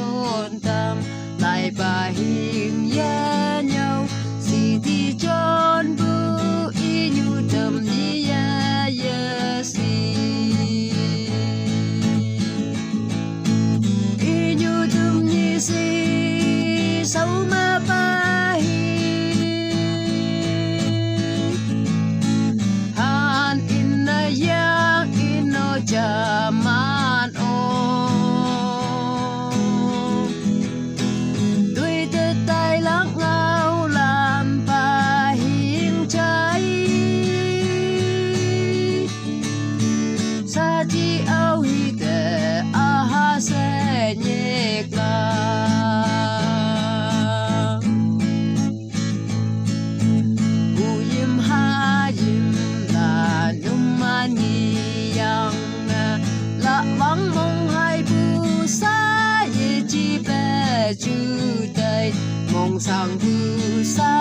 tôn tâm lại bà hình ya nhau si ti chọn bu y nhu tâm ni ya ya si y nhu tâm ni si sau ma bà hi han in na yang in no jaman vắng mong hai bu sa ye chi be chu dai mong sang bu sa